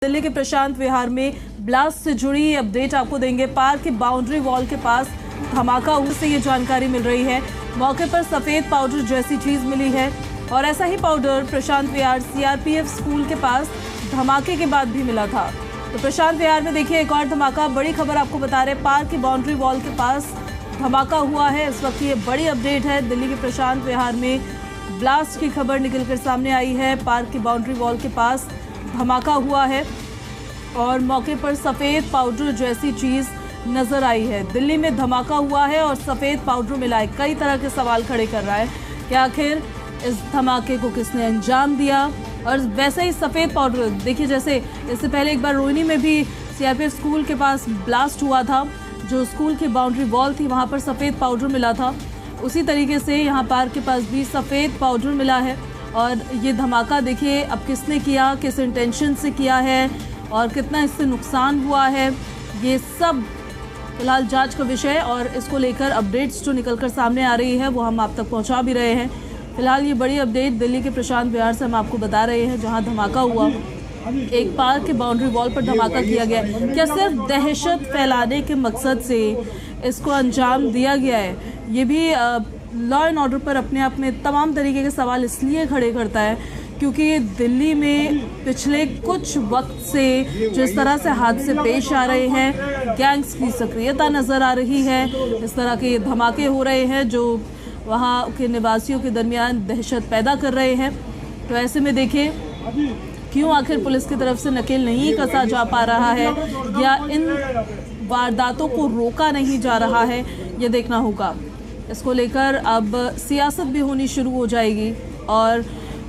दिल्ली के प्रशांत विहार में ब्लास्ट से जुड़ी अपडेट आपको देंगे। पार्क के बाउंड्री वॉल के पास धमाका हुआ से ये जानकारी मिल रही है। मौके पर सफेद पाउडर जैसी चीज मिली है और ऐसा ही पाउडर प्रशांत विहार सीआरपीएफ स्कूल के पास धमाके के बाद भी मिला था। तो प्रशांत विहार में देखिए एक और धमाका, बड़ी खबर आपको बता रहे, पार्क की बाउंड्री वॉल के पास धमाका हुआ है। इस वक्त ये बड़ी अपडेट है। दिल्ली के प्रशांत विहार में ब्लास्ट की खबर निकलकर सामने आई है। पार्क की बाउंड्री वॉल के पास धमाका हुआ है और मौके पर सफेद पाउडर जैसी चीज नजर आई है। दिल्ली में धमाका हुआ है और सफेद पाउडर मिला है। कई तरह के सवाल खड़े कर रहा है कि आखिर इस धमाके को किसने अंजाम दिया। और वैसे ही सफेद पाउडर देखिए, जैसे इससे पहले एक बार रोहिणी में भी सीआरपीएफ स्कूल के पास ब्लास्ट हुआ था, जो स्कूल की बाउंड्री वॉल थी वहां पर सफेद पाउडर मिला था। उसी तरीके से यहाँ पार्क के पास भी सफेद पाउडर मिला है। और ये धमाका देखिए अब किसने किया, किस इंटेंशन से किया है और कितना इससे नुकसान हुआ है, ये सब फिलहाल जांच का विषय। और इसको लेकर अपडेट्स जो निकलकर सामने आ रही है वो हम आप तक पहुंचा भी रहे हैं। फिलहाल ये बड़ी अपडेट दिल्ली के प्रशांत विहार से हम आपको बता रहे हैं, जहां धमाका हुआ, एक पार्क के बाउंड्री वॉल पर धमाका किया गया। क्या सिर्फ दहशत फैलाने के मकसद से इसको अंजाम दिया गया है? ये भी लॉ एंड ऑर्डर पर अपने आप में तमाम तरीके के सवाल इसलिए खड़े करता है क्योंकि दिल्ली में पिछले कुछ वक्त से जिस तरह से हादसे पेश आ रहे हैं, गैंग्स की सक्रियता नज़र आ रही है, इस तरह के धमाके हो रहे हैं जो वहाँ के निवासियों के दरमियान दहशत पैदा कर रहे हैं। तो ऐसे में देखिए क्यों आखिर पुलिस की तरफ से नकेल नहीं कसा जा पा रहा है या इन वारदातों को रोका नहीं जा रहा है, ये देखना होगा। इसको लेकर अब सियासत भी होनी शुरू हो जाएगी और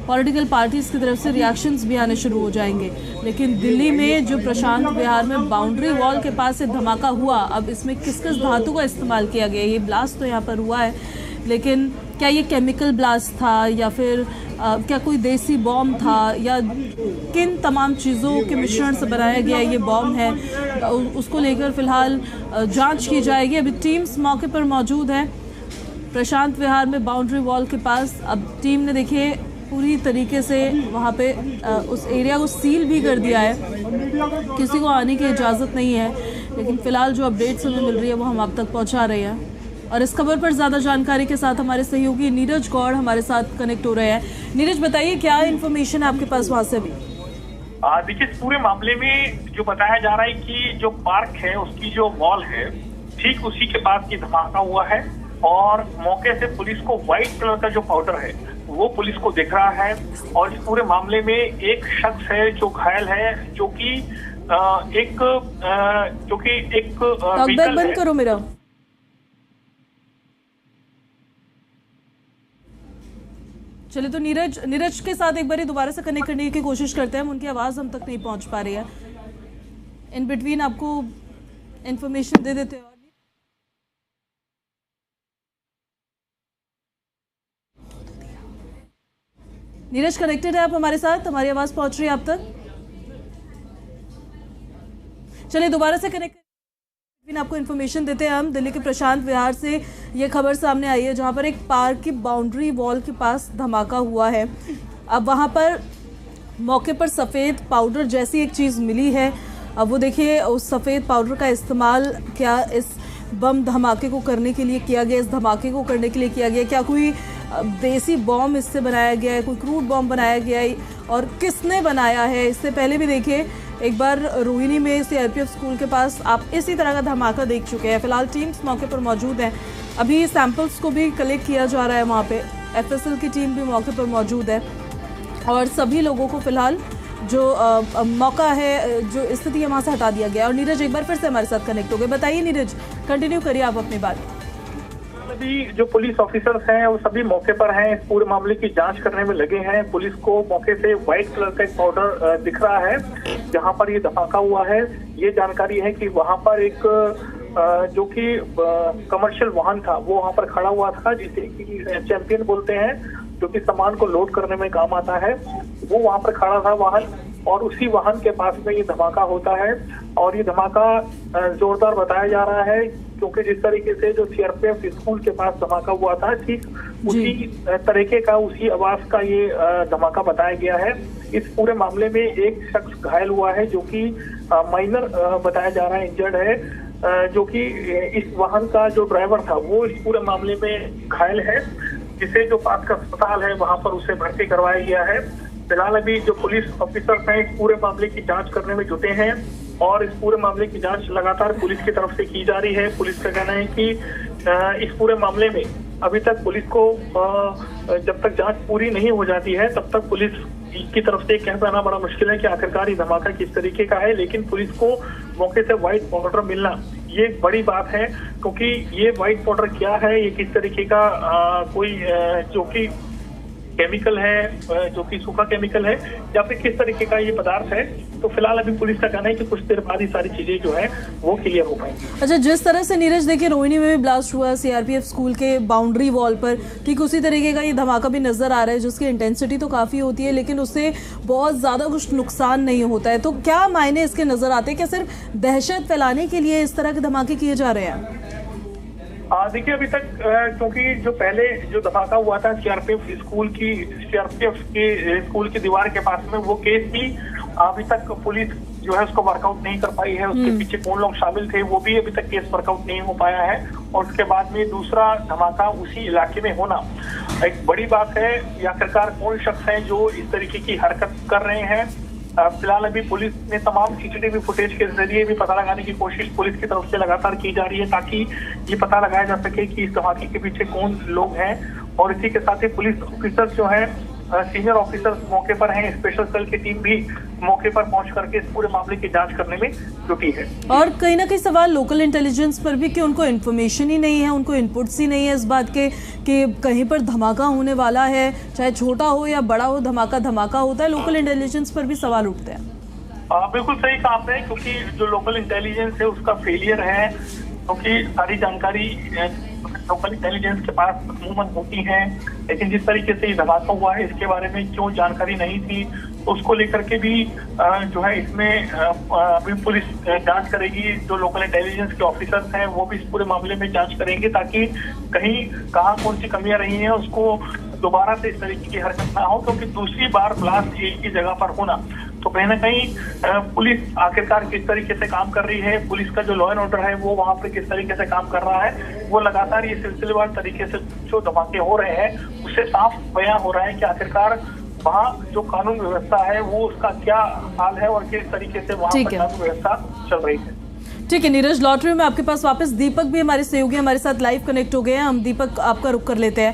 पॉलिटिकल पार्टीज़ की तरफ से रिएक्शंस भी आने शुरू हो जाएंगे। लेकिन दिल्ली में जो प्रशांत विहार में बाउंड्री वॉल के पास से धमाका हुआ, अब इसमें किस किस धातु का इस्तेमाल किया गया, ये ब्लास्ट तो यहाँ पर हुआ है, लेकिन क्या ये केमिकल ब्लास्ट था या फिर क्या कोई देसी बॉम्ब था या किन तमाम चीज़ों के मिश्रण से बनाया गया ये बॉम्ब है, उसको लेकर फिलहाल जांच की जाएगी। अभी टीम्स मौके पर मौजूद है प्रशांत विहार में बाउंड्री वॉल के पास। अब टीम ने देखिए पूरी तरीके से वहाँ पे उस एरिया को सील भी कर दिया है, किसी को आने की इजाज़त नहीं है। लेकिन फ़िलहाल जो अपडेट्स हमें मिल रही है वो हम आप तक पहुँचा रहे हैं। और इस खबर पर ज़्यादा जानकारी के साथ हमारे सहयोगी नीरज गौड़ हमारे साथ कनेक्ट हो रहे हैं। नीरज, बताइए क्या इन्फॉर्मेशन है आपके पास वहाँ से अभी? देखिए, इस पूरे मामले में जो बताया जा रहा है कि जो पार्क है उसकी जो वॉल है ठीक उसी के पास ये धमाका हुआ है और मौके से पुलिस को व्हाइट कलर का जो पाउडर है वो पुलिस को दिख रहा है। और इस पूरे मामले में एक शख्स है जो घायल है, जो कि एक बंद करो मेरा। चलिए, तो नीरज के साथ एक बार दोबारा से कनेक्ट करने की कोशिश करते हैं। उनकी आवाज़ हम तक नहीं पहुंच पा रही है। इन बिटवीन आपको इंफॉर्मेशन दे देते हैं। नीरज कनेक्टेड है आप हमारे साथ? हमारी आवाज़ पहुंच रही है आप तक? चलिए दोबारा से कनेक्ट आपको इन्फॉर्मेशन देते हैं हम। दिल्ली के प्रशांत विहार से ये खबर सामने आई है जहां पर एक पार्क की बाउंड्री वॉल के पास धमाका हुआ है। अब वहां पर मौके पर सफ़ेद पाउडर जैसी एक चीज़ मिली है। अब वो देखिए उस सफ़ेद पाउडर का इस्तेमाल क्या इस बम धमाके को करने के लिए किया गया, इस धमाके को करने के लिए किया गया, क्या कोई देसी बॉम्ब इससे बनाया गया है, कोई क्रूड बॉम्ब बनाया गया है और किसने बनाया है? इससे पहले भी देखिए एक बार रोहिणी में सीआरपीएफ स्कूल के पास आप इसी तरह का धमाका देख चुके हैं। फिलहाल टीम्स मौके पर मौजूद हैं, अभी सैंपल्स को भी कलेक्ट किया जा रहा है। वहाँ पे एफएसएल की टीम भी मौके पर मौजूद है और सभी लोगों को फिलहाल जो मौका है, जो स्थिति है वहाँ से हटा दिया गया। और नीरज एक बार फिर से हमारे साथ कनेक्ट हो गए। बताइए नीरज, कंटिन्यू करिए आप अपनी बात। अभी जो पुलिस ऑफिसर्स हैं वो सभी मौके पर हैं, इस पूरे मामले की जांच करने में लगे हैं। पुलिस को मौके से व्हाइट कलर का एक पाउडर दिख रहा है जहां पर ये धमाका हुआ है। ये जानकारी है कि वहां पर एक जो कि कमर्शियल वाहन था वो वहां पर खड़ा हुआ था, जिसे कि चैंपियन बोलते हैं, जो कि सामान को लोड करने में काम आता है। वो वहां पर खड़ा था वाहन। और उसी वाहन के पास में ये धमाका होता है। और ये धमाका जोरदार बताया जा रहा है, क्योंकि जिस तरीके से जो सीआरपीएफ स्कूल के पास धमाका हुआ था, ठीक उसी तरीके का, उसी आवाज का ये धमाका बताया गया है। इस पूरे मामले में एक शख्स घायल हुआ है, जो कि माइनर बताया जा रहा है, इंजर्ड है, जो कि इस वाहन का जो ड्राइवर था वो इस पूरे मामले में घायल है, जिसे जो पास का अस्पताल है वहां पर उसे भर्ती करवाया गया है। फिलहाल अभी जो पुलिस ऑफिसर्स हैं इस पूरे मामले की जांच करने में जुटे हैं और इस पूरे मामले की जांच लगातार पुलिस की तरफ से की जा रही है। पुलिस का कहना है कि इस पूरे मामले में अभी तक पुलिस को जब तक जांच पूरी नहीं हो जाती है तब तक पुलिस की तरफ से कह पाना बड़ा मुश्किल है कि आखिरकार ये धमाका किस तरीके का है। लेकिन पुलिस को मौके से व्हाइट पाउडर मिलना ये एक बड़ी बात है, क्योंकि ये व्हाइट पाउडर क्या है, ये किस तरीके का कोई जो कि केमिकल है, जो कि सूखा केमिकल है, या फिर किस तरीके का ये पदार्थ है। तो फिलहाल अभी पुलिस का कहना है कि कुछ देर बाद ही सारी चीजें जो है वो क्लियर हो पाएंगी। अच्छा, जिस तरह से नीरज देखिए रोहिणी में भी ब्लास्ट हुआ सीआरपीएफ स्कूल के बाउंड्री वॉल पर, ठीक उसी तरीके का ये धमाका भी नजर आ रहा है, जिसकी इंटेंसिटी तो काफी होती है लेकिन उससे बहुत ज्यादा कुछ नुकसान नहीं होता है। तो क्या मायने इसके नजर आते हैं? क्या सिर्फ दहशत फैलाने के लिए इस तरह के धमाके किए जा रहे हैं? देखिए, अभी तक क्योंकि जो पहले जो धमाका हुआ था सीआरपीएफ के स्कूल की दीवार के पास में, वो केस भी अभी तक पुलिस जो है उसको वर्कआउट नहीं कर पाई है। उसके पीछे कौन लोग शामिल थे वो भी अभी तक केस वर्कआउट नहीं हो पाया है। और उसके बाद में दूसरा धमाका उसी इलाके में होना एक बड़ी बात है। आखिरकार कौन शख्स है जो इस तरीके की हरकत कर रहे हैं। फिलहाल अभी पुलिस ने तमाम सीसीटीवी फुटेज के जरिए भी पता लगाने की कोशिश पुलिस की तरफ से लगातार की जा रही है, ताकि ये पता लगाया जा सके कि इस धमाके के पीछे कौन लोग हैं। और इसी के साथ ही पुलिस ऑफिसर्स जो हैं, सीनियर ऑफिसर्स मौके पर हैं, स्पेशल सेल की टीम भी मौके पर पहुंच करके इस पूरे मामले की जांच करने में जुटी है। और कहीं ना कहीं सवाल लोकल इंटेलिजेंस पर भी कि उनको इन्फॉर्मेशन ही नहीं है, उनको इनपुट्स ही नहीं है इस बात के कि कहीं पर धमाका होने वाला है, चाहे छोटा हो या बड़ा हो, धमाका होता है। लोकल इंटेलिजेंस पर भी सवाल उठते हैं। बिल्कुल सही कहा आपने, क्योंकि जो लोकल इंटेलिजेंस है उसका फेलियर है, क्योंकि सारी जानकारी लोकल इंटेलिजेंस के पास अमूमन होती है, लेकिन जिस तरीके से ये धमाका हुआ है इसके बारे में क्यों जानकारी नहीं थी, तो उसको लेकर के भी जो है इसमें अभी पुलिस जांच करेगी। जो लोकल इंटेलिजेंस के ऑफिसर्स हैं वो भी इस पूरे मामले में जांच करेंगे, ताकि कहीं कहाँ कौन सी कमियां रही हैं उसको दोबारा से इस तरीके की हरकत ना हो। क्योंकि दूसरी बार ब्लास्ट एक ही जगह पर होना, तो कहीं ना कहीं पुलिस आखिरकार किस तरीके से काम कर रही है, पुलिस का जो लॉ एंड ऑर्डर है वो वहाँ पे किस तरीके से काम कर रहा है, वो लगातार ये सिलसिलेवार तरीके से जो धमाके हो रहे हैं उससे साफ बयां हो रहा है कि आखिरकार वहाँ जो कानून व्यवस्था है वो उसका क्या हाल है और किस तरीके से वहाँ पर कानून व्यवस्था चल रही है। ठीक है नीरज, लॉटरी में आपके पास वापस दीपक भी हमारे सहयोगी हमारे साथ लाइव कनेक्ट हो गए हैं। हम दीपक आपका रुख कर लेते हैं।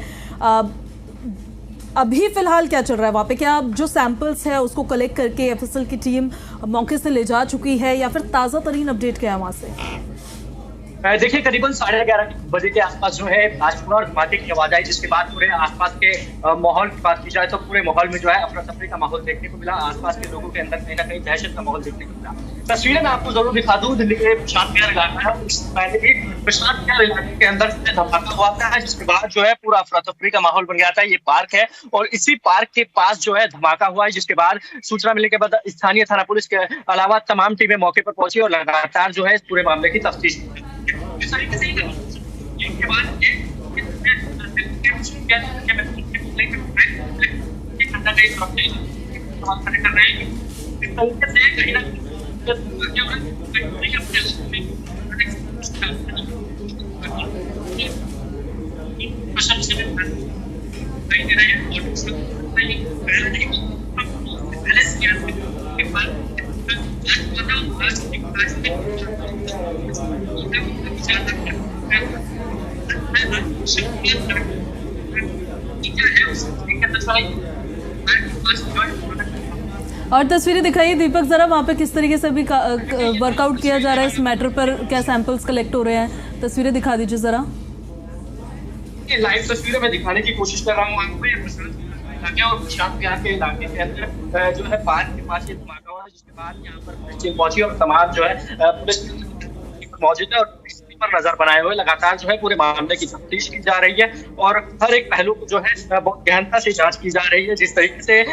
अभी फिलहाल क्या चल रहा है वहाँ पे? क्या जो सैंपल्स है उसको कलेक्ट करके एफएसएल की टीम मौके से ले जा चुकी है या फिर ताज़ा तरीन अपडेट क्या है वहाँ से? देखिए, करीबन 11:30 बजे के आसपास जो है ब्लास्ट हुआ और धमाके की आवाज आई, जिसके बाद पूरे आसपास के माहौल की बात की जाए तो पूरे माहौल में जो है अफरा तफरी का माहौल देखने को मिला। आसपास के लोगों के अंदर कहीं ना कहीं दहशत का माहौल देखने को मिला। तस्वीरें मैं आपको जरूर दिखा दूं, दिल्ली के प्रशांत विहार इलाका है, उससे पहले भी प्रशांत विहार इलाके के अंदर धमाका हुआ था, जिसके बाद जो है पूरा अफरा तफरी का माहौल बन गया था। ये पार्क है और इसी पार्क के पास जो है धमाका हुआ है, जिसके बाद सूचना मिलने के बाद स्थानीय थाना पुलिस के अलावा तमाम टीमें मौके पर पहुंची और लगातार जो है इस पूरे मामले की तफ्तीश इस तरीके से के बाद और तस्वीरें दिखाइए दीपक जरा, वहाँ पे किस तरीके से अभी वर्कआउट किया जा रहा है इस मैटर पर, क्या सैंपल्स कलेक्ट हो रहे हैं? तस्वीरें दिखा दीजिए जरा। लाइव तस्वीरें मैं दिखाने की कोशिश कर रहा हूँ आपको। और प्रशांत विहार के इलाके के अंदर जो है पार्क के पास ये धमाका हुआ है, जिसके बाद यहाँ पर पुलिस टीम पहुंची और तमाम जो है पुलिस मौजूद है और पर नजर बनाए हुए लगातार जो है पूरे मामले की तफ्तीश की जा रही है और हर एक पहलू को जो है बहुत गहनता से जांच की जा रही है। जिस तरीके से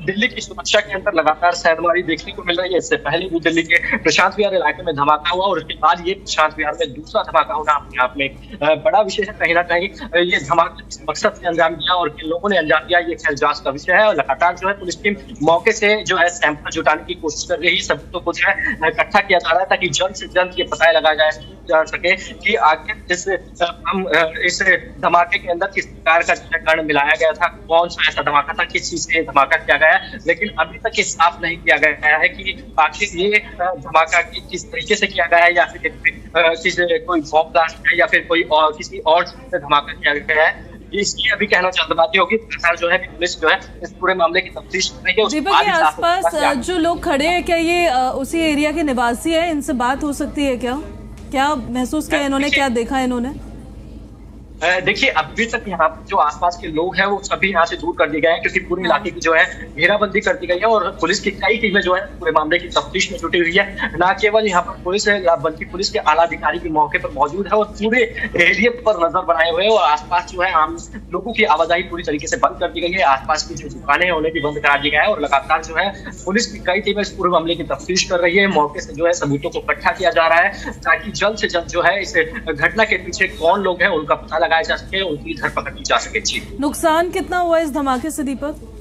दिल्ली की सुरक्षा के अंदर लगातार सैंधमारी देखने को मिल रही है, इससे पहले भी दिल्ली के प्रशांत विहार इलाके में धमाका हुआ और उसके बाद ये प्रशांत विहार में दूसरा धमाका होना अपने आप में बड़ा विषय है। कहीं ना कहीं ये धमाका किस मकसद से अंजाम दिया और किन लोगों ने अंजाम दिया, ये खैर जांच का विषय है। और लगातार जो है पुलिस टीम मौके से जो है सैंपल जुटाने की कोशिश कर रही है, सबूतों को जो है इकट्ठा किया जा रहा है ताकि जल्द से जल्द ये पता लगाया जा सके कि आखिर इस धमाके के अंदर किस प्रकार का कण मिलाया गया था, कौन सा ऐसा धमाका था, किस चीज से धमाका किया गया है। लेकिन अभी तक ये साफ नहीं किया गया है कि आखिर ये धमाका किस तरीके से किया गया है या फिर कोई बॉम्ब ब्लास्ट है या फिर कोई और किसी और चीज से धमाका किया गया है। इसकी अभी कहना जल्दबाजी होगी। जो है पुलिस जो है इस पूरे मामले की तफ्तीश कर रही है। दीपक के आसपास जो लोग खड़े हैं, क्या ये उसी एरिया के निवासी है? इनसे बात हो सकती है क्या महसूस किया इन्होंने, क्या देखा इन्होंने? देखिए अभी तक यहाँ जो आसपास के लोग हैं वो सभी यहाँ से दूर कर दिए गए हैं क्योंकि पूरे इलाके की जो है घेराबंदी कर दी गई है और पुलिस की कई टीमें जो है पूरे मामले की तफ्तीश में जुटी हुई है। न केवल यहाँ पर पुलिस है बल्कि पुलिस के आला अधिकारी भी मौके पर मौजूद है और पूरे एरिया पर नजर बनाए हुए हैं और आसपास जो है आम लोगों की आवाजाही पूरी तरीके से बंद कर दी गई है। आसपास की जो दुकानें हैं उन्हें भी बंद करा दिया गया है और लगातार जो है पुलिस की कई टीमें इस पूरे मामले की तफ्तीश कर रही है। मौके से जो है सबूतों को इकट्ठा किया जा रहा है ताकि जल्द से जल्द जो है इस घटना के पीछे कौन लोग हैं उनका पता लगाया जा सके, उनकी धरपकड़ की जा सके। जी, नुकसान कितना हुआ इस धमाके से दीपक?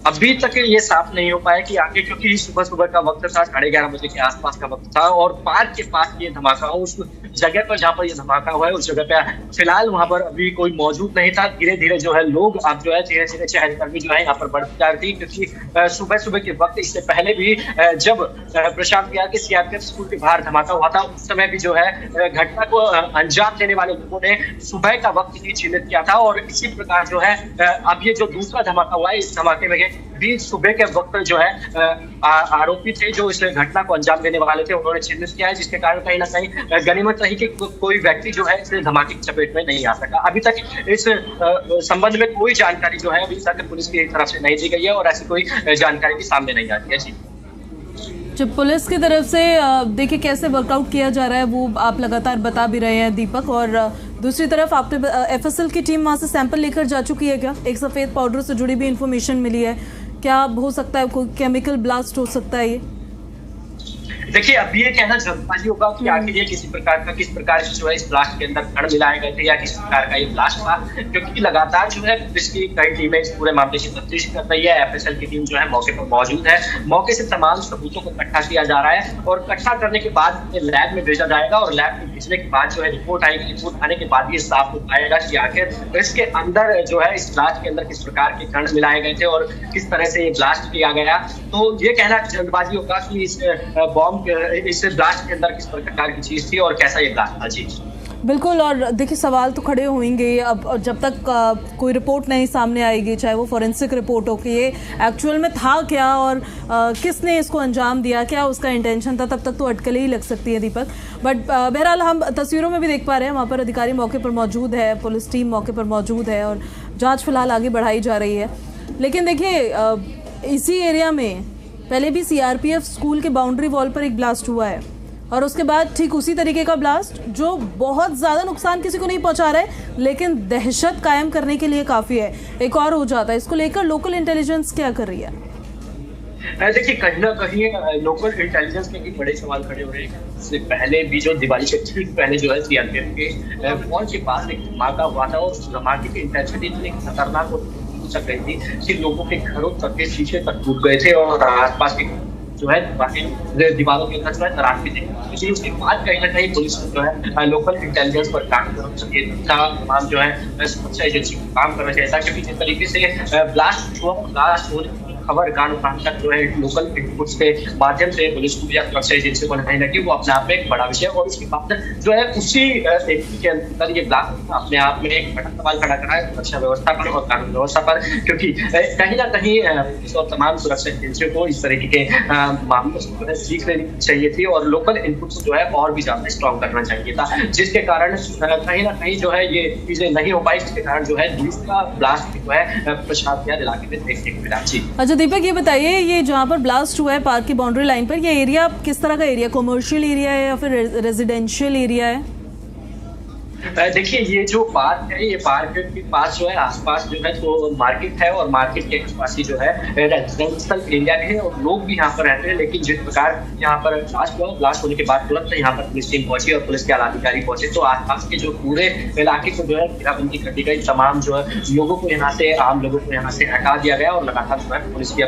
अभी तक ये साफ नहीं हो पाया कि आगे, क्योंकि सुबह सुबह का वक्त था, 11:30 बजे के आसपास का वक्त था और पार्क के पास ये धमाका हो, उस जगह पर जहाँ पर ये धमाका हुआ है उस जगह पे फिलहाल वहां पर अभी कोई मौजूद नहीं था। धीरे धीरे जो है लोग अब जो है धीरे धीरे चहलकदमी जो है यहाँ पर बढ़ती जा रही थी क्योंकि सुबह सुबह के वक्त इससे पहले भी जब प्रशांत विहार के सीआरपीएफ स्कूल के बाहर धमाका हुआ था उस समय भी जो है घटना को अंजाम देने वाले लोगों ने सुबह का वक्त ही चिन्हित किया था और इसी प्रकार जो है अब ये जो दूसरा धमाका हुआ है इस धमाके में भी सुबह के वक्त जो है आरोपी थे जो इस घटना को अंजाम देने वाले थे उन्होंने चिन्हित किया है, जिसके कारण कहीं ना कहीं गनीमत रही कि कोई व्यक्ति जो है इस धमाके की चपेट में नहीं आ सका। अभी तक इस संबंध में कोई जानकारी जो है अभी तक पुलिस की तरफ से नहीं दी गई है और ऐसी कोई जानकारी भी सामने नहीं आती है। जी, जब पुलिस की तरफ से देखिए कैसे वर्कआउट किया जा रहा है वो आप लगातार बता भी रहे हैं दीपक, और दूसरी तरफ आपने एफएसएल की टीम वहां से सैंपल लेकर जा चुकी है क्या? एक सफेद पाउडर से जुड़ी भी इंफॉर्मेशन मिली है, क्या हो सकता है कोई केमिकल ब्लास्ट हो सकता है? ये देखिए अभी ये कहना जल्दबाजी होगा कि आखिर ये किस प्रकार की जो है इस ब्लास्ट के अंदर कण मिलाए गए थे या किस प्रकार का ये ब्लास्ट था, क्योंकि लगातार जो है पुलिस की कई टीमें इस पूरे मामले की तफ्तीश कर रही है। एफएसएल की टीम जो है मौके पर मौजूद है, मौके से तमाम सबूतों को इकट्ठा किया जा रहा है और इकट्ठा करने के बाद लैब में भेजा जाएगा और लैब में भेजने के बाद जो है रिपोर्ट आएगी। रिपोर्ट आने के बाद ये साफ हो पाएगा कि आखिर इसके अंदर जो है इस ब्लास्ट के अंदर किस प्रकार के कण मिलाए गए थे और किस तरह से ये ब्लास्ट किया गया। तो ये कहना जल्दबाजी होगा कि इस बॉम्ब इस ब्लास्ट के अंदर किस प्रकार की चीज थी और कैसा ये ब्लास्ट था। जी बिल्कुल, और देखिए सवाल तो खड़े होंगे अब जब तक कोई रिपोर्ट नहीं सामने आएगी, चाहे वो फॉरेंसिक रिपोर्ट हो कि ये एक्चुअल में था क्या और किसने इसको अंजाम दिया, क्या उसका इंटेंशन था, तब तक तो अटकलें ही लग सकती है दीपक। बट बहरहाल हम तस्वीरों में भी देख पा रहे हैं वहाँ पर अधिकारी मौके पर मौजूद है, पुलिस टीम मौके पर मौजूद है और जाँच फिलहाल आगे बढ़ाई जा रही है। लेकिन देखिए इसी एरिया में पहले भी सीआरपीएफ स्कूल के बाउंड्री वॉल पर एक ब्लास्ट हुआ है और उसके बाद ठीक उसी तरीके का ब्लास्ट जो बहुत ज़्यादा नुकसान किसी को नहीं पहुंचा रहा है लेकिन दहशत कायम करने के लिए काफ़ी है, एक और हो जाता है। इसको लेकर लोकल इंटेलिजेंस क्या कर रही है? देखिए कहीं ना कहीं लोकल इंटेलिजेंस के भी बड़े सवाल खड़े हो रहे हैं। इससे पहले भी जो दिवाली से ठीक पहले जो है सीआरपीएफ के मॉल के पास एक धमाका हुआ था और उस धमाके की इंटेंसिटी इतनी खतरनाक सक रही थी कि लोगों के घरों तक के शीशे तक टूट गए थे और आसपास के जो है दीवारों के अंदर जो है दरार भी थी। उसके बाद कहीं ना कहीं पुलिस जो है लोकल इंटेलिजेंस पर काम कर सके तमाम जो है सुरक्षा एजेंसी को काम करना चाहिए था, क्योंकि जिस तरीके से ब्लास्ट होने की खबर कान तक जो है लोकल इनपुट्स के माध्यम से पुलिस को या सुरक्षा एजेंसी को नहीं लगी, वो अपने आप में एक बड़ा विषय और उसके बाद जो है उसी व्यक्ति के अंदर ये ब्लास्ट अपने आप में एक बड़ा सवाल खड़ा करा है सुरक्षा व्यवस्था पर और कानून व्यवस्था पर, क्योंकि कहीं ना कहीं पुलिस और तमाम सुरक्षा एजेंसियों को इस तरीके के मामलों से जो है सीख लेनी चाहिए थी और लोकल इनपुट जो है और भी ज्यादा स्ट्रॉन्ग करना चाहिए था, जिसके कारण कहीं ना कहीं जो है ये चीजें नहीं हो पाई, जिसके कारण जो है दूसरा ब्लास्ट जो है प्रशांत विहार इलाके में देखने को मिला। जी दीपक ये बताइए, ये जहाँ पर ब्लास्ट हुआ है पार्क की बाउंड्री लाइन पर, ये एरिया किस तरह का एरिया, कमर्शियल एरिया है या फिर रेजिडेंशियल एरिया है? देखिए ये जो पार्क है, ये पार्क के पास जो है आसपास जो है तो मार्केट है और मार्केट के आसपास ही जो है रेजिडेंशियल एरिया है और लोग भी यहाँ पर रहते हैं। लेकिन जिस प्रकार यहाँ पर ब्लास्ट होने के बाद तुरंत यहाँ पर पुलिस टीम पहुंची और पुलिस के आला अधिकारी पहुंचे तो आसपास के जो पूरे इलाके को जो है घेराबंदी कर दी गई। तमाम जो है लोगों को यहाँ से, आम लोगों को यहाँ से हटा दिया गया और लगातार जो है पुलिस की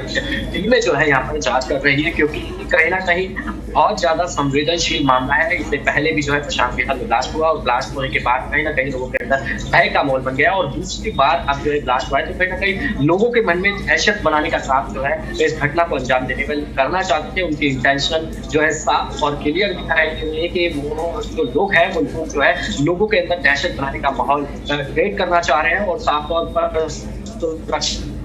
टीमें जो है यहाँ पर जाँच कर रही है, क्योंकि कहीं ना कहीं बहुत ज्यादा संवेदनशील मामला है। इससे पहले भी जो है प्रशांत विहार में ब्लास्ट हुआ और ब्लास्ट होने के बाद कहीं ना कहीं लोगों के अंदर भय का माहौल बन गया और दूसरी बार अब जो है ब्लास्ट हुआ है तो कहीं ना कहीं लोगों के मन में दहशत बनाने का काम जो है इस घटना को अंजाम देने में करना चाहते थे। उनकी इंटेंशन जो है साफ और क्लियर दिखाई दे रही है कि वो जो लोग हैं वो जो है लोगों के अंदर दहशत बनाने का माहौल क्रिएट करना चाह रहे हैं और साफ तौर पर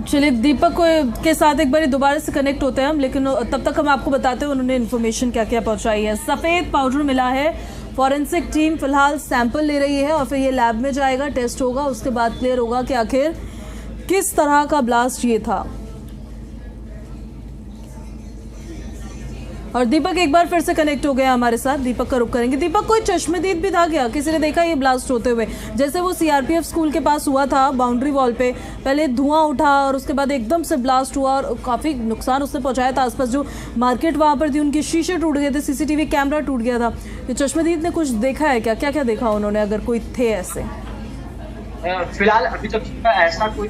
चलिए दीपक के साथ एक बार दोबारा से कनेक्ट होते हैं हम, लेकिन तब तक हम आपको बताते हैं उन्होंने इन्फॉर्मेशन क्या क्या पहुंचाई है। सफ़ेद पाउडर मिला है, फॉरेंसिक टीम फिलहाल सैंपल ले रही है और फिर ये लैब में जाएगा, टेस्ट होगा, उसके बाद क्लियर होगा कि आखिर किस तरह का ब्लास्ट ये था। और दीपक एक बार फिर से कनेक्ट हो गया हमारे साथ, दीपक का रुख करेंगे। दीपक, कोई चश्मदीद भी था क्या? किसी ने देखा ये ब्लास्ट होते हुए? जैसे वो सीआरपीएफ स्कूल के पास हुआ था बाउंड्री वॉल पे, पहले धुआं उठा और उसके बाद एकदम से ब्लास्ट हुआ और काफ़ी नुकसान उसने पहुंचाया था। आसपास जो मार्केट वहाँ पर थी उनके शीशे टूट गए थे, सीसीटीवी कैमरा टूट गया था। ये चश्मदीद ने कुछ देखा है क्या? क्या क्या देखा उन्होंने, अगर कोई थे ऐसे? फिलहाल अभी तक ऐसा कोई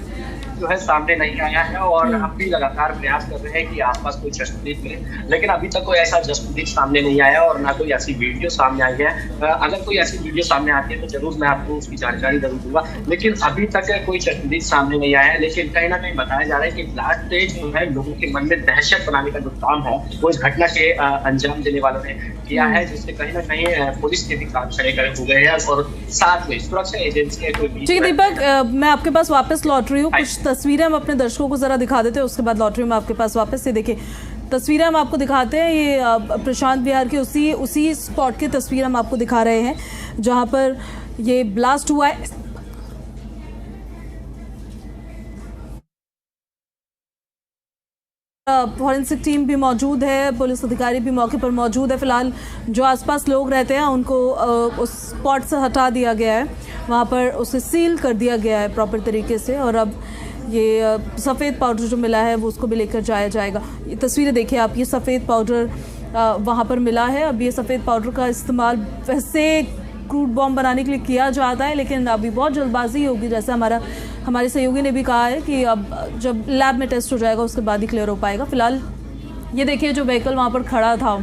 जो है सामने नहीं आया है और हम भी लगातार प्रयास कर रहे हैं कि आसपास कोई चश्मदीद मिले, लेकिन अभी तक कोई ऐसा चश्मदीद सामने नहीं आया और ना कोई ऐसी वीडियो सामने आई है। अगर कोई ऐसी वीडियो सामने आती है तो जरूर मैं आपको उसकी जानकारी जरूर दूंगा, लेकिन अभी तक कोई चश्मदीद सामने नहीं आया है। लेकिन कहीं ना कहीं बताया जा रहा है कि ब्लास्ट से जो है लोगों के मन में दहशत बनाने का जो काम है वो इस घटना के अंजाम देने वालों ने किया है, जिससे कहीं ना कहीं पुलिस के भी काम खड़े करे हो गए हैं और साथ में सुरक्षा एजेंसी के। ठीक है दीपक, मैं आपके पास वापस लौट रही हूँ। कुछ तस्वीरें हम अपने दर्शकों को जरा दिखा देते हैं, उसके बाद लौट रही हूँ मैं आपके पास वापस से। देखिए तस्वीरें हम आपको दिखाते हैं, ये प्रशांत विहार की उसी स्पॉट की तस्वीर हम आपको दिखा रहे हैं जहाँ पर ये ब्लास्ट हुआ है। फॉरेंसिक टीम भी मौजूद है, पुलिस अधिकारी भी मौके पर मौजूद है। फिलहाल जो आसपास लोग रहते हैं उनको उस स्पॉट से हटा दिया गया है, वहाँ पर उसे सील कर दिया गया है प्रॉपर तरीके से और अब ये सफ़ेद पाउडर जो मिला है वो उसको भी लेकर जाया जाएगा। ये तस्वीरें देखिए आप, ये सफ़ेद पाउडर वहाँ पर मिला है। अब ये सफ़ेद पाउडर का इस्तेमाल वैसे क्रूड बॉम्ब बनाने के लिए किया जाता है, लेकिन अभी बहुत जल्दबाजी होगी, जैसे हमारे सहयोगी ने भी कहा है कि अब जब लैब में टेस्ट हो जाएगा उसके बाद ही क्लियर हो पाएगा। फिलहाल ये देखिए जो व्हीकल वहाँ पर खड़ा था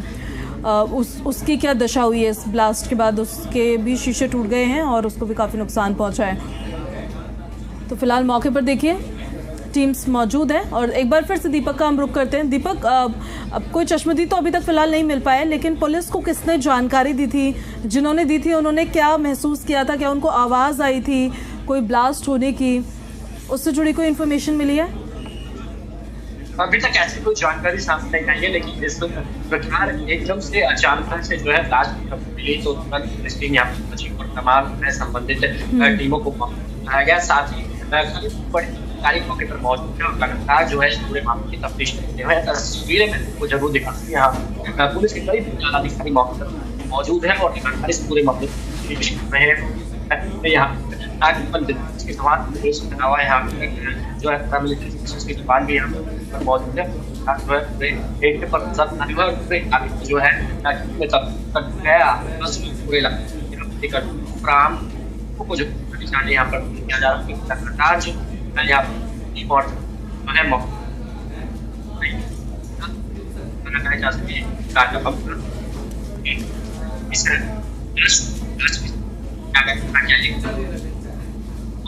उसकी क्या दशा हुई है इस ब्लास्ट के बाद, उसके भी शीशे टूट गए हैं और उसको भी काफ़ी नुकसान पहुँचा है। तो फिलहाल मौके पर देखिए टीम्स मौजूद हैं और एक बार फिर से दीपक का हम रुख करते हैं। दीपक, अब कोई चश्मदीद तो अभी तक फिलहाल नहीं मिल पाया, लेकिन पुलिस को किसने जानकारी दी थी, जिन्होंने दी थी उन्होंने क्या महसूस किया था? क्या उनको आवाज़ आई थी कोई ब्लास्ट होने की, उससे जुड़ी कोई इन्फॉर्मेशन मिली है? अभी तक ऐसी कोई जानकारी सामने नहीं आई है, लेकिन इस प्रकार एकदम से अचानक से जो है ब्लास्ट मिली तो तुरंत पुलिस टीम यहाँ पर पहुंची और तमाम संबंधित टीमों को बुलाया गया। साथ ही तारीख मौके पर मौजूद है और लगातार जो है पूरे मामले की तफ्तीश करते हुए तस्वीरें मैं आपको जरूर दिखाती हूँ। यहाँ पुलिस के कई अधिकारी मौके पर मौजूद है और लगातार इस पूरे मामले की तफ्तीश कर रहे हैं। यहाँ इसके सवाल यहाँ जो है पैरामिलिट्री के जवान भी यहाँ पर मौजूद है, जो है एक पर जो है पूरे को जो यहाँ पर किया जा रहा है लगातार जो यहाँ पर जो है लगाए जा सके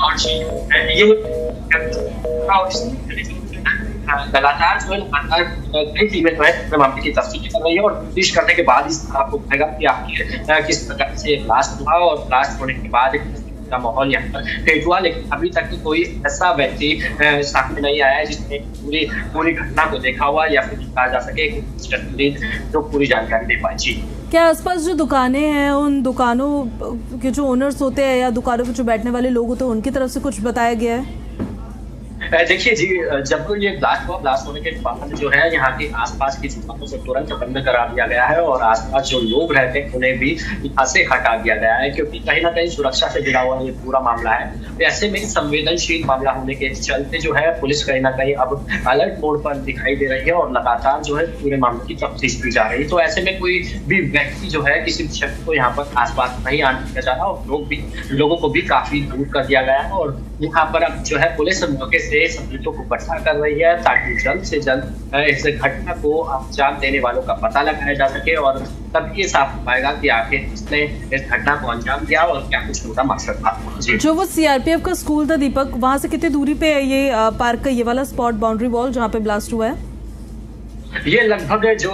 और ये लगातार जो है कई टीमें जो है मामले की तफ्तीश कर रही है और तफ्तीश करने के बाद ही आपको बताएगा कि आखिर किस प्रकार से ब्लास्ट हुआ और ब्लास्ट होने के बाद का माहौल यहाँ पर क्रिएट हुआ। लेकिन अभी तक कोई ऐसा व्यक्ति सामने नहीं आया है जिसने पूरी घटना को देखा हुआ या फिर कहा जा सके जो पूरी जानकारी दे पाए। जी क्या आसपास जो दुकानें हैं उन दुकानों के जो ओनर्स होते हैं या दुकानों पे जो बैठने वाले लोग होते हैं उनकी तरफ से कुछ बताया गया है? देखिए जी, जब ये ब्लास्ट होने के बाद जो है यहाँ के आसपास की दुकानों से तुरंत बंद करा दिया गया है और आसपास जो लोग रहते हैं उन्हें भी यहाँ से हटा दिया गया है, क्योंकि कहीं ना कहीं सुरक्षा से जुड़ा हुआ ये पूरा मामला है। तो ऐसे में संवेदनशील मामला होने के चलते जो है पुलिस कहीं ना कहीं अब अलर्ट मोड पर दिखाई दे रही है और लगातार जो है पूरे मामले की तफ्तीश की जा रही है। तो ऐसे में कोई भी व्यक्ति जो है किसी शख्स को यहाँ पर आसपास नहीं आने दिया जा रहा और लोगों को भी काफी दूर कर दिया गया है। और यहाँ पर अब जो है पुलिस मौके से संदिग्धों को पता कर रही है ताकि जल्द से जल्द इस घटना को अंजाम देने वालों का पता लगाया जा सके और तब ये साफ हो पाएगा कि आखिर किसने इस घटना को अंजाम दिया और क्या कुछ उनका मकसद था। जो वो सीआरपीएफ का स्कूल था दीपक, वहां से कितनी दूरी पे है ये पार्क का ये वाला स्पॉट, बाउंड्री वॉल जहाँ पे ब्लास्ट हुआ है? ये लगभग जो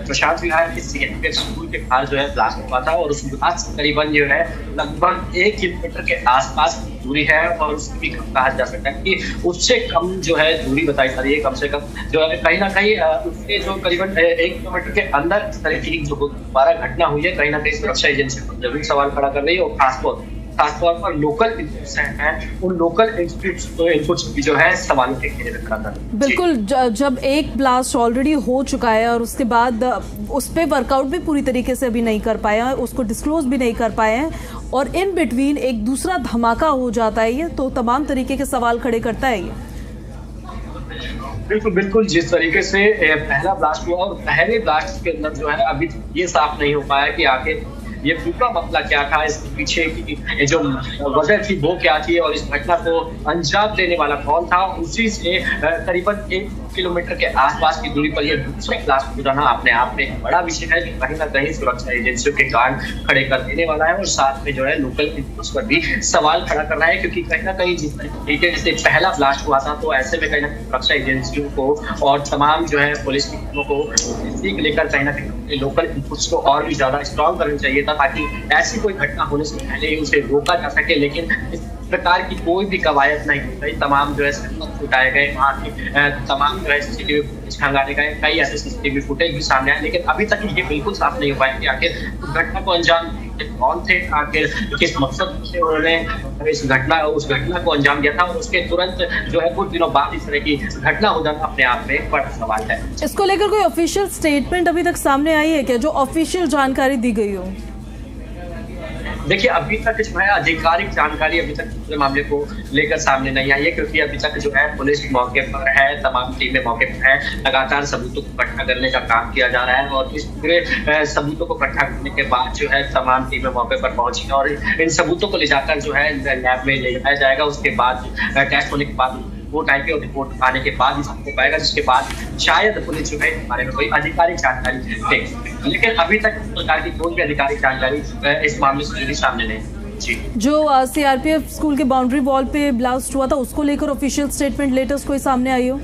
प्रशांत विहार के सीआरपीएफ स्कूल के बाहर जो है ब्लास्ट हुआ था और उस ब्लास्ट करीबन जो है लगभग 1 किलोमीटर के आसपास दूरी है और उसको भी कहा जा सकता है कि उससे कम जो है दूरी बताई जा रही है। कम से कम जो है कहीं ना कहीं उसके जो करीबन 1 किलोमीटर के अंदर इस तरह की जो दोबारा घटना हुई है कहीं ना कहीं सुरक्षा एजेंसी पर जरूर सवाल खड़ा कर रही है और खासतौर पर लोकल इंस्टीट्यूट्स हैं, उन लोकल इंस्टीट्यूट्स की जो है सवालों के घेरे में खड़ा कर रही है। बिल्कुल, जब एक ब्लास्ट ऑलरेडी हो चुका है और उसके बाद उस पर वर्कआउट भी पूरी तरीके से अभी नहीं कर पाए हैं, उसको डिस्क्लोज भी नहीं कर पाए हैं और इन बिटवीन एक दूसरा धमाका हो जाता है, ये तो तमाम तरीके के सवाल खड़े करता है। ये बिल्कुल जिस तरीके से पहला ब्लास्ट हुआ और पहले ब्लास्ट के अंदर जो है अभी ये साफ नहीं हो पाया कि आखिर ये पूरा मसला क्या था, इसके पीछे की जो वजह थी वो क्या थी और इस घटना को अंजाम देने वाला कौन था। उसी से करीबन 1 किलोमीटर के आसपास की दूरी पर ये दूसरा ब्लास्ट हो जाना अपने आप में एक बड़ा विषय है जो कहीं ना कहीं सुरक्षा एजेंसियों के कान खड़े कर देने वाला है और साथ में जो है लोकल इंस्टीट्यूट्स पर भी सवाल खड़ा कर रहा है, क्योंकि कहीं ना कहीं जिस तरीके से पहला ब्लास्ट हुआ था तो ऐसे में कहीं ना कहीं सुरक्षा एजेंसियों को और तमाम जो है पुलिस की टीमों को सीख लेकर कहीं ना कहीं लोकल इंस्टीट्यूट्स को और भी ज्यादा स्ट्रॉन्ग करना चाहिए था ताकि ऐसी कोई घटना होने से पहले ही उसे रोका जा सके। लेकिन इस प्रकार की कोई भी कवायद नहीं की गई, तमाम जो है सहमत उठाए गए, वहाँ की तमाम जो है सीसीटीवी फुटेज खंगाले गए, कई ऐसे सीसीटीवी फुटेज भी सामने आए, लेकिन अभी तक ये बिल्कुल साफ नहीं हो पाया कि आखिर घटना को अंजाम कौन थे, आखिर किस मकसद से उन्होंने उस घटना को अंजाम दिया था और उसके तुरंत जो है कुछ दिनों बाद इस तरह की घटना हो जाना अपने आप में एक बड़ा सवाल है। इसको लेकर कोई ऑफिशियल स्टेटमेंट अभी तक सामने आई है क्या, जो ऑफिशियल जानकारी दी गई हो? देखिए अभी तक जो है आधिकारिक जानकारी अभी तक पूरे मामले को लेकर सामने नहीं आई है, क्योंकि अभी तक जो है पुलिस मौके पर है, तमाम टीमें मौके पर है, लगातार सबूतों को इकट्ठा करने का काम किया जा रहा है और इस पूरे सबूतों को इकट्ठा करने के बाद जो है तमाम टीमें मौके पर पहुंची और इन सबूतों को ले जाकर जो है लैब में ले जाया जाएगा। उसके बाद टेस्ट होने के बाद रिपोर्ट आएगी और रिपोर्ट आने के बाद ही सबको पाएगा, जिसके बाद शायद पुलिस जो है इस बारे में कोई आधिकारिक जानकारी दे, लेकिन अभी तक इस प्रकार की कोई भी आधिकारिक जानकारी इस मामले से जुड़ी सामने नहीं। जी, जो सीआरपीएफ स्कूल के बाउंड्री वॉल पे ब्लास्ट हुआ था उसको लेकर ऑफिशियल स्टेटमेंट लेटेस्ट कोई सामने आई हो?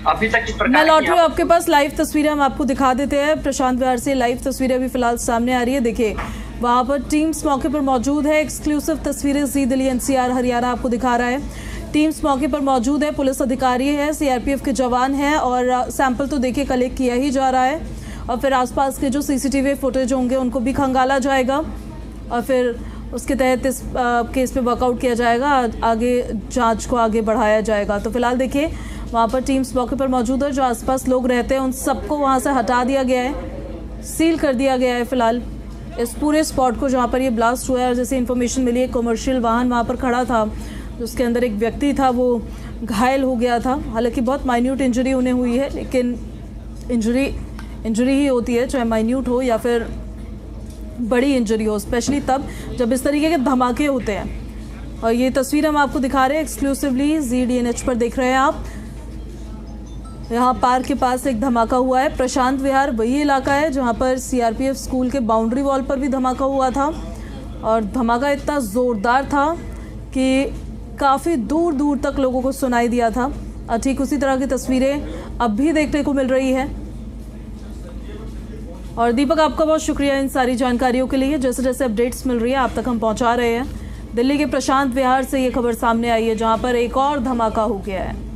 अभी तक इस प्रकार मैं लौट रही हूँ आपके पास, लाइव तस्वीरें हम आपको दिखा देते हैं। प्रशांत विहार से लाइव तस्वीरें अभी फिलहाल सामने आ रही है। देखिए वहाँ पर टीम्स मौके पर मौजूद है, एक्सक्लूसिव तस्वीरें जी दिल्ली एनसीआर हरियाणा आपको दिखा रहा है। टीम्स मौके पर मौजूद है, पुलिस अधिकारी है, सीआरपीएफ के जवान हैं और सैंपल तो देखिए कलेक्ट किया ही जा रहा है और फिर आसपास के जो सीसीटीवी फुटेज होंगे उनको भी खंगाला जाएगा और फिर उसके तहत इस केस पे वर्कआउट किया जाएगा, आगे जांच को आगे बढ़ाया जाएगा। तो फिलहाल देखिए वहाँ पर टीम्स मौके पर मौजूद है, जो आसपास लोग रहते हैं उन सबको वहाँ से हटा दिया गया है, सील कर दिया गया है फिलहाल इस पूरे स्पॉट को जहाँ पर ये ब्लास्ट हुआ है। और जैसे इन्फॉर्मेशन मिली है कमर्शियल वाहन वहाँ पर खड़ा था जिसके अंदर एक व्यक्ति था वो घायल हो गया था, हालांकि बहुत माइन्यूट इंजरी उन्हें हुई है, लेकिन इंजरी ही होती है चाहे माइन्यूट हो या फिर बड़ी इंजरी हो, स्पेशली तब जब इस तरीके के धमाके होते हैं। और ये तस्वीर हम आपको दिखा रहे हैं एक्सक्लूसिवली ZDNH पर देख रहे हैं आप। यहाँ पार्क के पास एक धमाका हुआ है। प्रशांत विहार वही इलाका है जहाँ पर सीआरपीएफ स्कूल के बाउंड्री वॉल पर भी धमाका हुआ था और धमाका इतना ज़ोरदार था कि काफ़ी दूर दूर तक लोगों को सुनाई दिया था। ठीक उसी तरह की तस्वीरें अब भी देखने को मिल रही है। और दीपक आपका बहुत शुक्रिया इन सारी जानकारियों के लिए, जैसे जैसे अपडेट्स मिल रही है आप तक हम पहुंचा रहे हैं। दिल्ली के प्रशांत विहार से ये खबर सामने आई है जहां पर एक और धमाका हो गया है।